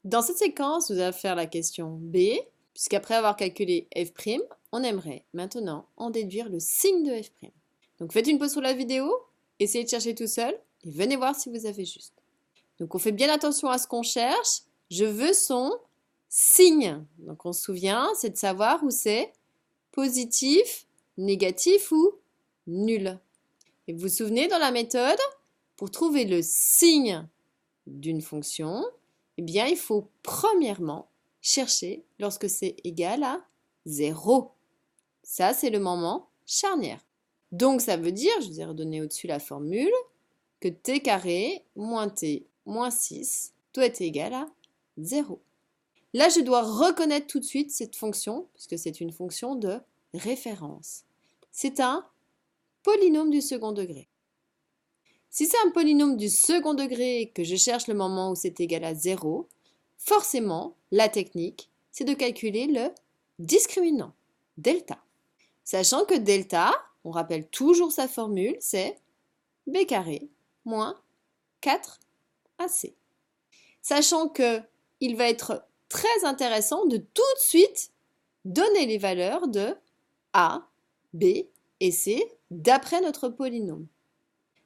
Dans cette séquence, nous allons faire la question B, puisqu'après avoir calculé f', on aimerait maintenant en déduire le signe de f'. Donc faites une pause sur la vidéo, essayez de chercher tout seul et venez voir si vous avez juste. Donc on fait bien attention à ce qu'on cherche. Je veux son signe. Donc on se souvient, c'est de savoir où c'est positif, négatif ou nul. Et vous vous souvenez dans la méthode, pour trouver le signe d'une fonction, eh bien il faut premièrement chercher lorsque c'est égal à 0. Ça, c'est le moment charnière. Donc ça veut dire, je vous ai redonné au-dessus la formule, que t carré moins t moins 6 doit être égal à 0. Là, je dois reconnaître tout de suite cette fonction, puisque c'est une fonction de référence. C'est un polynôme du second degré. Si c'est un polynôme du second degré et que je cherche le moment où c'est égal à 0, forcément, la technique, c'est de calculer le discriminant, delta. Sachant que delta, on rappelle toujours sa formule, c'est b carré moins 4ac. Sachant qu'il va être très intéressant de tout de suite donner les valeurs de a, b et c d'après notre polynôme.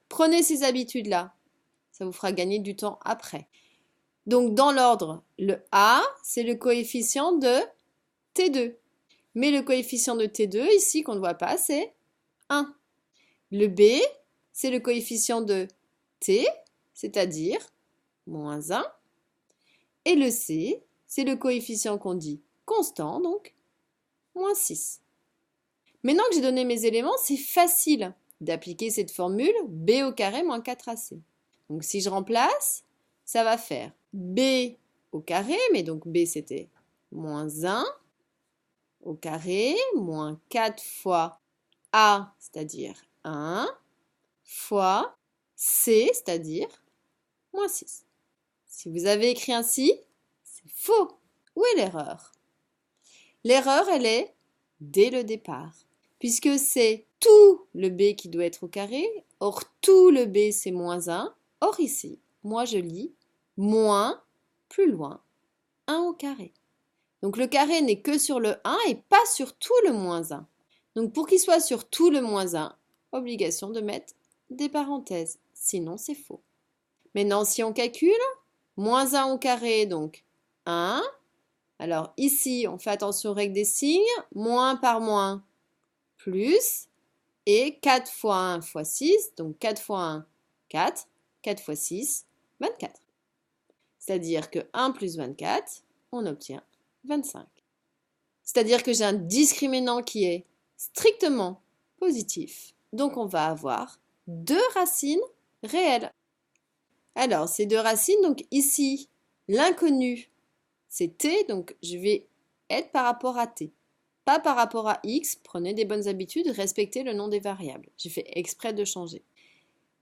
Prenez ces habitudes-là, ça vous fera gagner du temps après. Donc dans l'ordre, le a, c'est le coefficient de t2. Mais le coefficient de t2, ici, qu'on ne voit pas, c'est 1. Le b, c'est le coefficient de t, c'est-à-dire moins 1. Et le c, c'est le coefficient qu'on dit constant, donc moins 6. Maintenant que j'ai donné mes éléments, c'est facile d'appliquer cette formule b au carré moins 4ac. Donc si je remplace, ça va faire b au carré, mais donc b c'était moins 1 au carré, moins 4 fois a, c'est-à-dire 1, fois c, c'est-à-dire moins 6. Si vous avez écrit ainsi, c'est faux. Où est l'erreur? L'erreur, elle est dès le départ, puisque c'est tout le b qui doit être au carré, or tout le b c'est moins 1, or ici, moi je lis moins, plus loin, 1 au carré. Donc le carré n'est que sur le 1 et pas sur tout le moins 1. Donc pour qu'il soit sur tout le moins 1, obligation de mettre des parenthèses, sinon c'est faux. Maintenant si on calcule, moins 1 au carré, donc 1. Alors ici, on fait attention aux règles des signes, moins par moins, plus, et 4 fois 1 fois 6, donc 4 fois 1, 4, 4 fois 6, 24. C'est-à-dire que 1 plus 24, on obtient 25. C'est-à-dire que j'ai un discriminant qui est strictement positif. Donc on va avoir deux racines réelles. Alors ces deux racines, donc ici, l'inconnu, c'est t, donc je vais être par rapport à t. Pas par rapport à x, prenez des bonnes habitudes, respectez le nom des variables. J'ai fait exprès de changer.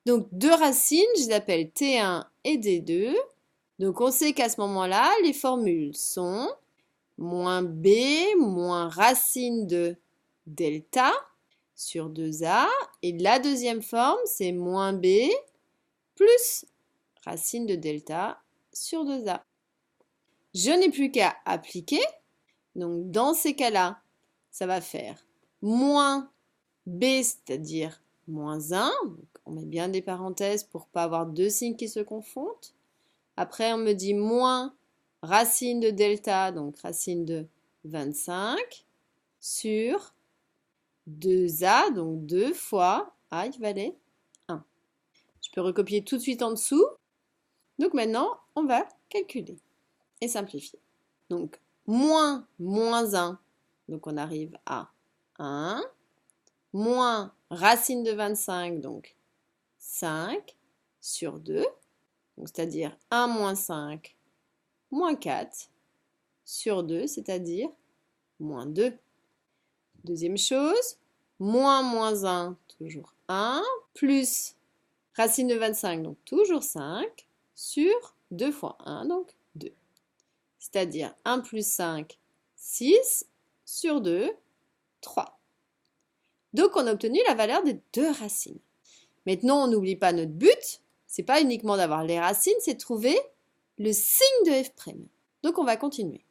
Donc deux racines, je les appelle t1 et d2. Donc on sait qu'à ce moment-là, les formules sont moins b moins racine de delta sur 2a. Et la deuxième forme, c'est moins b plus racine de delta sur 2a. Je n'ai plus qu'à appliquer. Donc dans ces cas-là, ça va faire moins b, c'est-à-dire moins 1. Donc, on met bien des parenthèses pour ne pas avoir deux signes qui se confondent. Après, on me dit moins racine de delta, donc racine de 25, sur 2a, donc 2 fois a équivalait 1. Je peux recopier tout de suite en dessous. Donc maintenant, on va calculer et simplifier. Donc, moins 1, donc on arrive à 1, moins racine de 25, donc 5, sur 2, c'est-à-dire 1 moins 5, moins 4, sur 2, c'est-à-dire moins 2. Deuxième chose, moins 1, toujours 1, plus racine de 25, donc toujours 5, sur 2 fois 1, donc 2. C'est-à-dire 1 plus 5, 6, sur 2, 3. Donc on a obtenu la valeur des deux racines. Maintenant, on n'oublie pas notre but, c'est pas uniquement d'avoir les racines, c'est de trouver le signe de f'. Donc on va continuer.